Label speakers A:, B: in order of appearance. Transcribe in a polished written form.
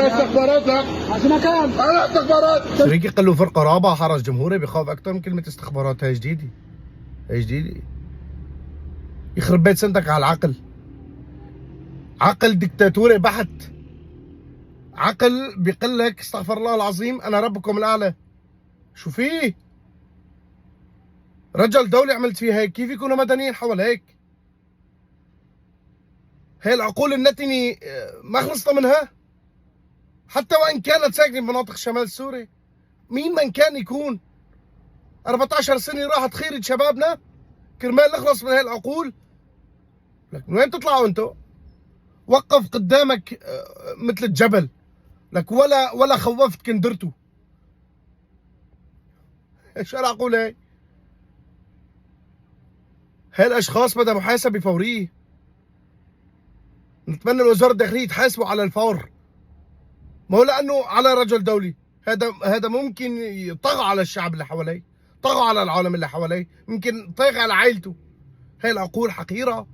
A: استخبارات لك
B: عشان مكان
A: انا استخبارات.
C: شريكي قال له فرق قرابه حرس جمهوري بيخاف اكثر من كلمه استخبارات. هاي جديده، هاي جديده. يخرب بيت سنتك على العقل. عقل ديكتاتوري بحت. عقل بيقول لك استغفر الله العظيم انا ربكم الاعلى. شو فيه؟ رجل دولي عملت فيه هيك، كيف يكونوا مدنيين حول هيك؟ هي العقول النتنة ما خلصنا منها؟ حتى وان كانت ساكنه بمناطق شمال سوريا، مين من كان يكون 14 سنه راحت خيرة شبابنا كرمال نخلص من هاي العقول. لك من وين تطلعوا انتو؟ وقف قدامك مثل الجبل، لك ولا خوفت كندرته. ايش العقول هاي؟ هاي الاشخاص بدها محاسبه فوريه. نتمنى وزارة الداخلية يتحاسبوا على الفور. ما هو لانه على رجل دولي، هذا ممكن يطغى على الشعب اللي حواليه، طغى على العالم اللي حواليه، ممكن طغى على عائلته. هاي العقول حقيرة.